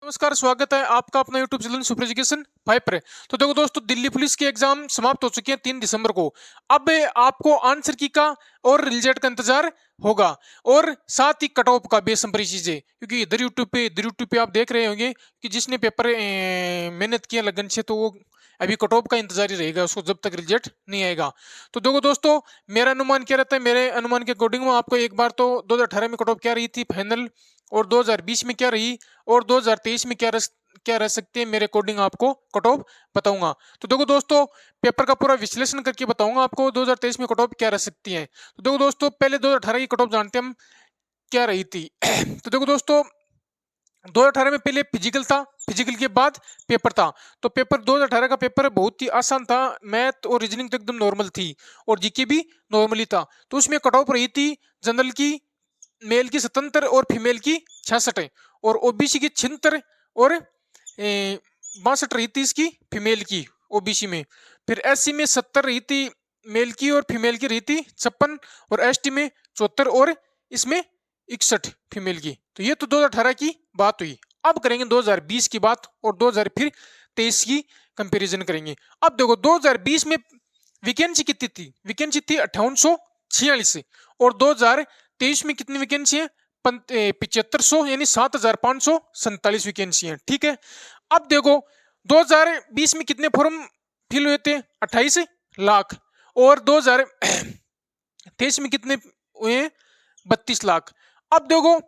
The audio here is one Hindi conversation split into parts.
नमस्कार, स्वागत है आपका अपना यूट्यूब चैनल सुपर एजुकेशन 5 पर। तो देखो दोस्तों, दिल्ली पुलिस के एग्जाम समाप्त हो चुके हैं 3 दिसंबर को। अब आपको आंसर की का और रिजल्ट का इंतजार होगा, और साथ ही कट ऑफ का बेसब्री चीजें, क्योंकि इधर यूट्यूब पे आप देख रहे होंगे कि जिसने पेपर मेहनत किया लगन से, तो वो अभी कट ऑफ का इंतजार ही रहेगा उसको जब तक रिजल्ट नहीं आएगा। तो देखो दोस्तों, मेरा अनुमान क्या रहता है, मेरे अनुमान के अकॉर्डिंग में आपको एक बार तो 2018 में कट ऑफ क्या रही थी फाइनल, और 2020 में क्या रही, और 2023 में क्या रह सकते हैं, मेरे अकॉर्डिंग आपको कट ऑफ बताऊंगा। तो देखो दोस्तों, पेपर का पूरा विश्लेषण करके बताऊंगा आपको 2023 में कट ऑफ क्या रह सकती है। तो देखो दोस्तों, पहले 2018 की कट ऑफ जानते हैं हम क्या रही थी। तो देखो दोस्तों, 2018 में पहले फिजिकल था, फिजिकल के बाद पेपर था। तो पेपर 2018 का पेपर बहुत ही आसान था, मैथ और रीजनिंग तो एकदम नॉर्मल थी, और जीके भी नॉर्मली था। तो उसमें कट ऑफ रही थी जनरल की मेल की 77 और फीमेल की 66, और ओबीसी की 76 और 62 रही थी इसकी फीमेल की ओबीसी में। फिर एससी में 70 रही थी मेल की, और फीमेल की रही थी 56, और एसटी में 74 और इसमें 61 फीमेल की। तो ये तो 2018 की बात हुई। अब करेंगे 2020 की बात, और 2023 की कंपैरिजन करेंगे। अब देखो 2020 में वैकेंसी कितनी थी, वैकेंसी थी 5846, और 2023 में कितनी वैकेंसी है, 7500 यानी 7547 वैकेंसी है। ठीक है, अब देखो 2020 में कितने फॉर्म फिल हुए थे, 28 लाख, और 2023 में कितने हुए, 32 लाख। अब देखो,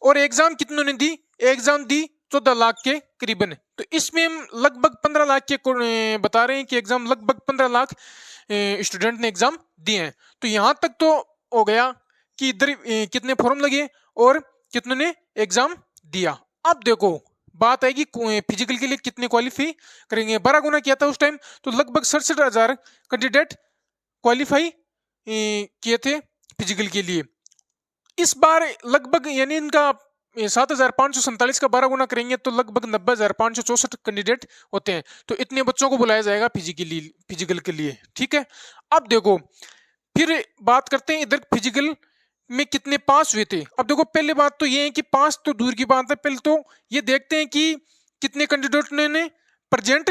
और एग्जाम कितनों ने दी, एग्जाम दी 14 लाख के करीबन। तो इसमें हम लगभग 15 लाख के बता रहे हैं कि एग्जाम लगभग 15 लाख स्टूडेंट ने एग्जाम दिए हैं। तो यहां तक तो हो गया कि इधर कितने फॉर्म लगे और कितने ने एग्जाम दिया। अब देखो बात आएगी फिजिकल के लिए कितने क्वालिफाई करेंगे। 12 गुना किया था उस टाइम, तो लगभग 67,000 कैंडिडेट क्वालिफाई किए थे फिजिकल के लिए। इस बार लगभग यानी इनका 7,547 का 12 गुना करेंगे तो लगभग 90,564 कैंडिडेट होते हैं। तो इतने बच्चों को बुलाया जाएगा फिजिकल के लिए। ठीक है, अब देखो फिर बात करते हैं इधर फिजिकल में कितने पास हुए थे। अब देखो पहले बात तो ये है कि पास तो दूर की बात है, पहले तो ये देखते हैं कि कितने कैंडिडेट ने प्रेजेंट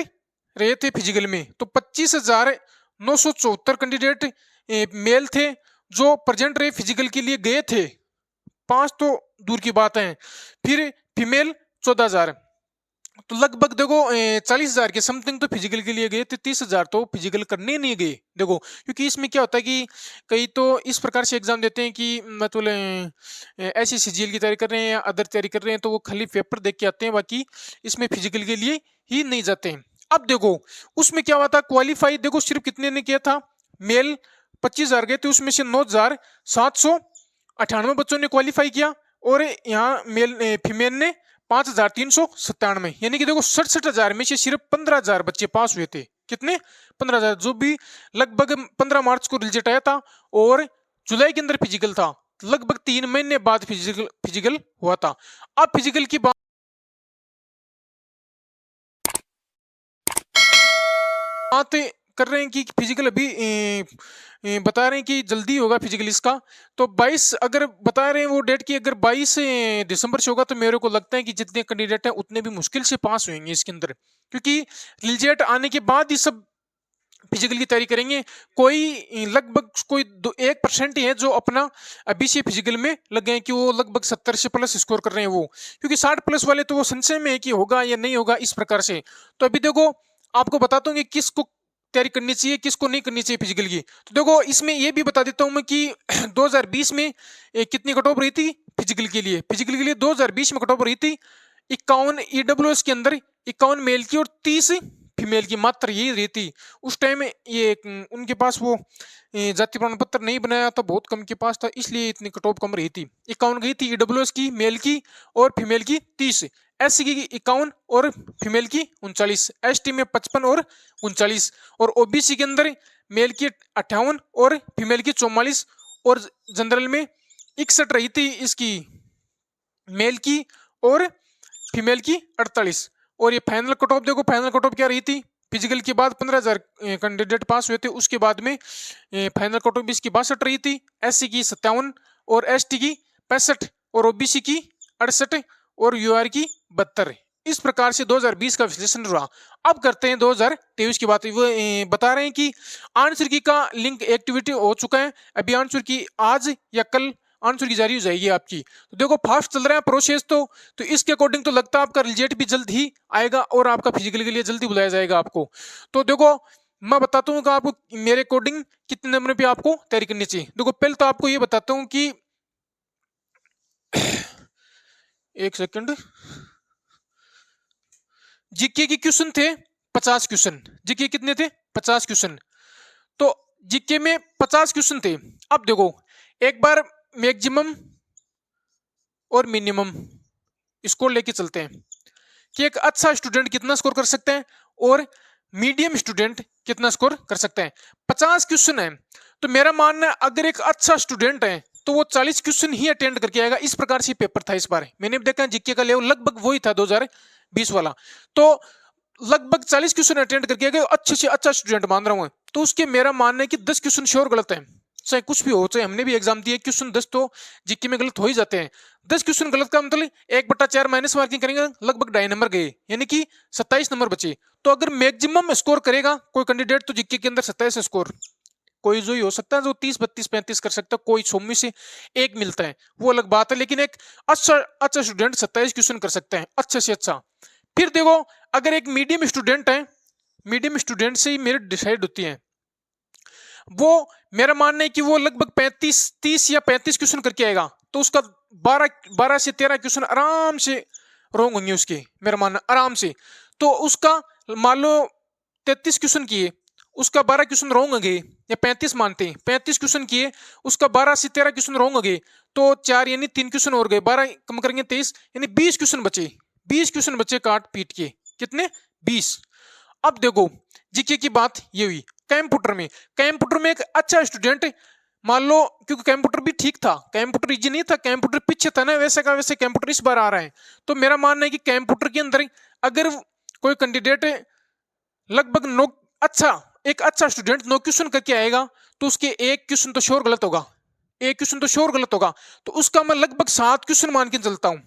रहे थे फिजिकल में। तो 25,974 कैंडिडेट मेल थे जो प्रेजेंट रहे फिजिकल के लिए गए थे, पांच तो दूर की बात है। फिर फीमेल 14,000, तो लगभग देखो 40,000 के समथिंग तो फिजिकल के लिए गए थे, 30,000 तो फिजिकल करने नहीं गए। देखो क्योंकि इसमें क्या होता है कि कई तो इस प्रकार से एग्जाम देते हैं कि मतलब ऐसी सीजीएल की तैयारी कर रहे हैं या अदर तैयारी कर रहे हैं, तो वो खाली पेपर देख के आते हैं, बाकी इसमें फिजिकल के लिए ही नहीं जाते हैं। अब देखो उसमें क्या हुआ था, क्वालिफाई देखो सिर्फ कितने ने किया था, मेल 25,000 गए थे, उसमें से 9,798 बच्चों ने क्वालिफाई किया, और यहाँ फीमेल ने 5,397, यानी कि देखो 67,000 में से सिर्फ 15,000 बच्चे पास हुए थे। कितने, 15,000, जो भी लगभग 15 मार्च को रिजल्ट आया था, और जुलाई के अंदर फिजिकल था, लगभग 3 महीने बाद फिजिकल हुआ था। अब फिजिकल की बात कर रहे हैं कि फिजिकल अभी बता रहे हैं कि जल्दी होगा फिजिकल इसका। तो 22 अगर बता रहे हैं वो डेट की, अगर 22 दिसंबर से होगा, तो मेरे को लगता है कि जितने कैंडिडेट हैं उतने भी मुश्किल से पास होंगे इसके अंदर, क्योंकि रिजल्ट आने के बाद ही सब फिजिकल की तैयारी करेंगे। कोई लगभग कोई 1% ही है जो अपना अभी से फिजिकल में लगे हैं कि वो लगभग 70 से प्लस स्कोर कर रहे हैं वो, क्योंकि 60 प्लस वाले तो वो संशय में है कि होगा या नहीं होगा इस प्रकार से। तो अभी देखो आपको बताता हूँ कि किसको तैयारी करनी चाहिए किसको नहीं करनी चाहिए फिजिकल की। तो देखो इसमें ये भी बता देता हूँ मैं कि 2020 में कितनी कट ऑफ रही थी फिजिकल के लिए। फिजिकल के लिए 2020 में कट ऑफ रही थी 51 ईडब्ल्यूएस के अंदर, 51 मेल की और 30 फीमेल की, मात्र यही रही थी उस टाइम। ये उनके पास वो जाति प्रमाण पत्र नहीं बनाया था, बहुत कम के पास था, इसलिए इतनी कट ऑफ कम रही थी। 51 गई थी ईडब्ल्यूएस की मेल की, और फीमेल की 30, एससी की 51 और फीमेल की 39, एसटी में 55 और 39, और ओबीसी के अंदर मेल की 58 और फीमेल की 44, और जनरल में 61 रही थी इसकी मेल की और फीमेल की 48। और ये फाइनल कट ऑफ देखो, फाइनल कट ऑफ क्या रही थी, फिजिकल के बाद 15,000 कैंडिडेट पास हुए थे, उसके बाद में फाइनल कट ऑफ इसकी 62 रही थी, एससी की 57 और एसटी की 65 और ओबीसी की 68 और यूआर की 72। इस प्रकार से 2020 का विश्लेषण रहा। अब करते हैं 2023 की बात। वो बता रहे हैं कि आंसर की का लिंक एक्टिविटी हो चुका है। अभी आंसर की आज या कल आंसर की जारी हो जाएगी आपकी। तो देखो फास्ट चल रहा है प्रोसेस। तो इसके अकॉर्डिंग तो लगता है आपका रिजल्ट भी जल्द ही आएगा और आपका फिजिकल के लिए जल्दी बुलाया जाएगा आपको। तो देखो मैं बताता हूँ कि आपको मेरे अकॉर्डिंग कितने नंबर पे आपको तैयारी करनी चाहिए। देखो पहले तो आपको ये बताता हूँ कि एक सेकंड, जीके के क्वेश्चन थे 50 क्वेश्चन। जीके कितने थे? 50 क्वेश्चन। तो जीके में 50 क्वेश्चन थे। अब देखो एक बार मैक्सिमम और मिनिमम स्कोर लेके चलते हैं कि एक अच्छा स्टूडेंट कितना स्कोर कर सकते हैं और मीडियम स्टूडेंट कितना स्कोर कर सकते हैं। 50 क्वेश्चन है तो मेरा मानना है अगर एक अच्छा स्टूडेंट है तो वो 40 क्वेश्चन ही अटेंड करके आएगा। इस प्रकार से पेपर था इस बार। मैंने देखा जीके का लेवल लगभग वही था 2020 वाला। तो लगभग 40 क्वेश्चन अटेंड करके आएगा अच्छे से अच्छा स्टूडेंट मान रहा हूं। तो उसके मेरा मानना है कि 10 क्वेश्चन श्योर गलत है। चाहे कुछ भी हो, चाहे हमने भी एग्जाम दिए, क्वेश्चन 10 तो जीके में गलत हो ही जाते हैं। 10 क्वेश्चन गलत का मतलब 1/4 माइनस मार्किंग करेंगे, लगभग 2.5 नंबर गए, यानी कि 27 नंबर बचे। तो अगर मैक्सिमम स्कोर करेगा कोई कैंडिडेट तो जीके के अंदर 27 स्कोर, कोई जो ही हो सकता है जो 30 32 35 कर सकता है, कोई 100 में से एक मिलता है वो अलग बात है। लेकिन एक अच्छा स्टूडेंट 27 क्वेश्चन कर सकते हैं अच्छे से अच्छा। फिर देखो अगर एक मीडियम स्टूडेंट है, मीडियम स्टूडेंट से ही मेरिट डिसाइड होती है। वो मेरा मानना है कि वो लगभग 30 या 35 क्वेश्चन करके आएगा तो उसका 12 से 13 क्वेश्चन आराम से रॉन्ग होंगे उसके, मेरा मानना आराम से। तो उसका मान लो 33 क्वेश्चन किए, उसका 12 क्वेश्चन रॉन्ग हो गए, या 35 मानते हैं 35 क्वेश्चन किए, उसका 12 से 13 क्वेश्चन रॉन्ग हो गए, तो 4 यानी 3 क्वेश्चन और गए, 12 कम करेंगे 23 यानी 20 क्वेश्चन बचे। 20 क्वेश्चन बचे काट पीट के, कितने? 20। अब देखो जीके की बात ये हुई। कंप्यूटर में एक अच्छा स्टूडेंट मान लो, क्योंकि कंप्यूटर भी ठीक था, कंप्यूटर इजी नहीं था, कंप्यूटर पीछे था ना, वैसे का वैसे कंप्यूटर इस बार आ रहा है। तो मेरा मानना है कि कंप्यूटर के अंदर अगर कोई कैंडिडेट लगभग एक अच्छा स्टूडेंट 9 क्वेश्चन करके आएगा तो उसके एक क्वेश्चन तो श्योर गलत होगा, एक क्वेश्चन तो श्योर गलत होगा। तो उसका मैं लगभग 7 क्वेश्चन मान के चलता हूं,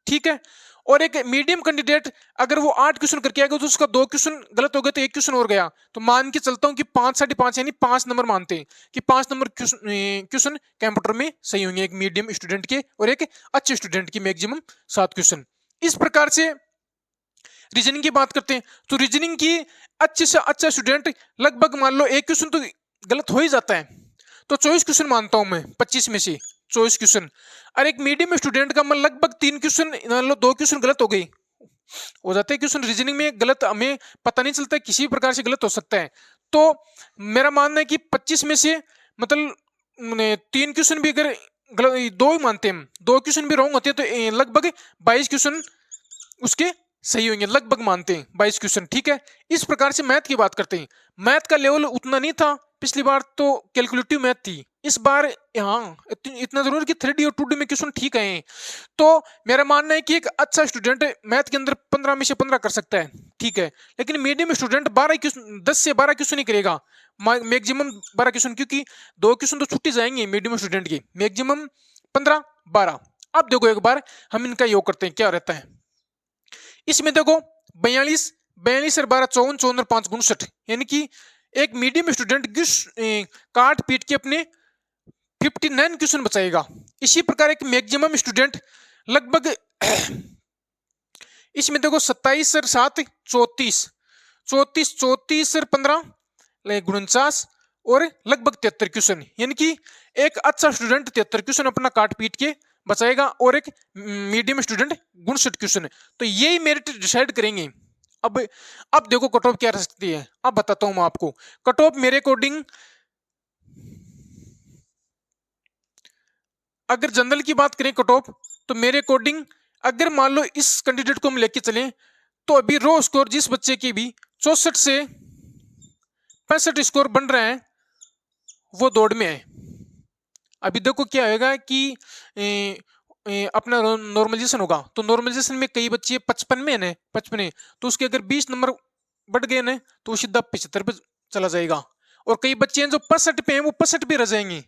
ठीक है। और एक मीडियम कैंडिडेट अगर वो 8 क्वेश्चन करके आएगा तो उसका 2 क्वेश्चन गलत हो गए तो एक क्वेश्चन और गया, तो मान के चलता हूं कि 5 5.5 यानी 5 नंबर मानते हैं कि 5 नंबर क्वेश्चन कंप्यूटर में सही होंगे, एक मीडियम स्टूडेंट के और एक अच्छे स्टूडेंट की मैक्सिमम 7 क्वेश्चन। इस प्रकार से रीजनिंग की बात करते हैं तो रीजनिंग की अच्छे से अच्छा स्टूडेंट लगभग मान लो एक क्वेश्चन तो गलत हो ही जाता है, तो 24 क्वेश्चन मानता हूं मैं 25 में से 24 क्वेश्चन। और एक मीडियम स्टूडेंट का मैं लगभग 3 क्वेश्चन मान लो 2 क्वेश्चन गलत हो गई, हो जाते हैं क्वेश्चन रीजनिंग में गलत, हमें पता नहीं चलता किसी भी प्रकार से गलत हो सकता है। तो मेरा मानना है कि 25 में से मतलब 3 क्वेश्चन भी अगर गलत, 2 ही मानते हैं हम, 2 क्वेश्चन भी रॉन्ग होते हैं तो लगभग 22 क्वेश्चन उसके सही होंगे, लगभग मानते हैं 22 क्वेश्चन, ठीक है। इस प्रकार से मैथ की बात करते हैं। मैथ का लेवल उतना नहीं था, पिछली बार तो कैलकुलेटिव मैथ थी, इस बार हाँ इतना जरूर कि 3D और 2D में क्वेश्चन ठीक है। तो मेरा मानना है कि एक अच्छा स्टूडेंट मैथ के अंदर 15 में से 15 कर सकता है, ठीक है। लेकिन मीडियम स्टूडेंट 10 से 12 क्वेश्चन ही करेगा, मैक्सिमम 12 क्वेश्चन, क्योंकि 2 क्वेश्चन तो छुट्टी जाएंगे मीडियम स्टूडेंट की, मैक्सिमम 15 12। अब देखो एक बार हम इनका योग करते हैं क्या रहता है इसमें। देखो 42 और 12 54 54 और 5 59, यानी कि एक मीडियम स्टूडेंट काट पीट के अपने 59 क्वेश्चन बचाएगा। इसी प्रकार एक मैक्सिमम स्टूडेंट लगभग इसमें देखो 27 और 7 34 34 और 15 49 और लगभग 73 क्वेश्चन, यानी कि एक अच्छा स्टूडेंट 73 क्वेश्चन अपना काट पीट के बचाएगा और एक मीडियम स्टूडेंट 59 क्वेश्चन। तो यही मेरिट डिसाइड करेंगे। अब देखो कट ऑफ क्या रह सकती है, अब बताता हूं मैं आपको। कट ऑफ मेरे अकॉर्डिंग अगर जनरल की बात करें कट ऑफ, तो मेरे अकॉर्डिंग अगर मान लो इस कैंडिडेट को हम लेके चलें तो अभी रो स्कोर जिस बच्चे की भी 64 से 65 स्कोर बन रहे हैं वो दौड़ में है। अभी देखो क्या होगा कि अपना नॉर्मलाइजेशन होगा, तो नॉर्मलाइजेशन में कई बच्चे 55 में है ना, 55 है, तो उसके अगर 20 नंबर बढ़ गए ना तो वो सीधा 75 पे चला जाएगा। और कई बच्चे हैं जो 65 पे हैं वो 65 पे रह जाएंगे।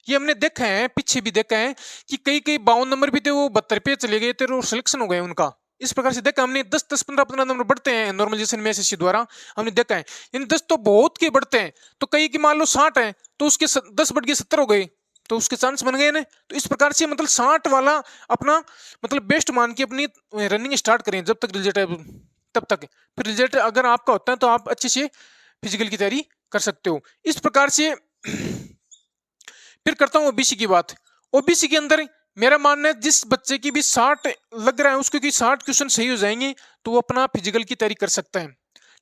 ये हमने देखा है, पीछे भी देखा है कि कई 52 नंबर भी थे वो 72 पे चले गए थे और सिलेक्शन हो गए उनका। इस प्रकार से देखा हमने 10 10 15 15 नंबर बढ़ते हैं नॉर्मलाइजेशन में एसएससी द्वारा, हमने देखा है। इन 10 तो बहुत के बढ़ते हैं, तो कई की मान लो 60 है तो उसके 10 बढ़ के 70 हो गए, तो उसके चांस बन गए ना। तो इस प्रकार से मतलब 60 वाला अपना मतलब बेस्ट मान के अपनी रनिंग स्टार्ट करें जब तक रिजल्ट है तब तक। फिर रिजल्ट अगर आपका होता है तो आप अच्छे से फिजिकल की तैयारी कर सकते हो। इस प्रकार से फिर करता हूं ओबीसी की बात। ओबीसी के अंदर मेरा मानना है जिस बच्चे की भी 60 लग रहा है उसको कि 60 क्वेश्चन सही हो जाएंगे तो वो अपना फिजिकल की तैयारी कर सकता है,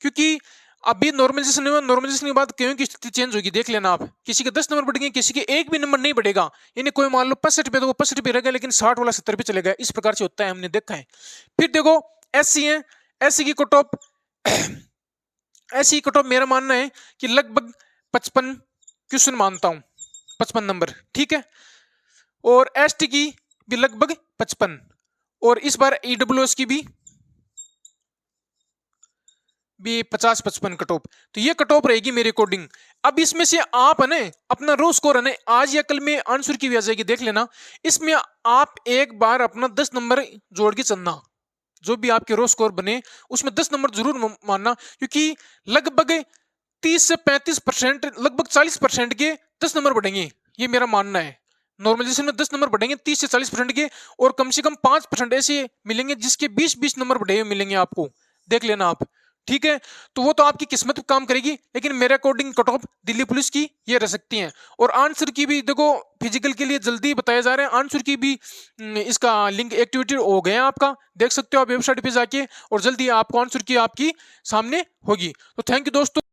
क्योंकि अभी नॉर्मलाइजेशन हुआ, नॉर्मलाइजेशन के बाद क्यों की स्थिति चेंज होगी देख लेना आप। किसी के 10 नंबर बढ़ेंगे, किसी के एक भी नंबर नहीं बढ़ेगा, यानी कोई मान लो 65 पे तो वो 65 पे रहेगा, लेकिन 60 वाला 70 पे चलेगा। इस प्रकार से होता है, हमने देखा है। फिर देखो एससी है, एससी की कट ऑफ ऐसी कट ऑफ मेरा मानना है कि लगभग 55 क्वेश्चन मानता हूं, 55 नंबर, ठीक है। और एसटी की भी लगभग 55, और इस बार ईडब्ल्यूएस की भी 50-55 कट ऑफ। तो ये कट ऑफ रहेगी मेरे अकॉर्डिंग। अब इसमें से आप है ना अपना रो स्कोर है ना आज या कल में आंसर की भी आ जाएगी, देख लेना। इसमें आप एक बार अपना 10 नंबर जोड़ के चलना, जो भी आपके रो स्कोर बने उसमें 10 नंबर जरूर मानना, क्योंकि लगभग 30 से 35%, लगभग 40% के 10 नंबर बढ़ेंगे, ये मेरा मानना है। नॉर्मलाइजेशन में 10 नंबर बढ़ेंगे 30 से 40% के, और कम से कम 5% ऐसे मिलेंगे जिसके 20-20 नंबर बढ़े हुए मिलेंगे आपको, देख लेना आप, ठीक है। तो वो तो आपकी किस्मत पे काम करेगी, लेकिन मेरे according cut off Delhi police की ये रह सकती हैं। और आंसर की भी देखो फिजिकल के लिए जल्दी बताया जा रहा है, आंसर की भी इसका लिंक एक्टिविटी हो गया आपका, देख सकते हो आप वेबसाइट पे जाके, और जल्दी आपको आंसर की आपकी सामने होगी। तो थैंक यू दोस्तों।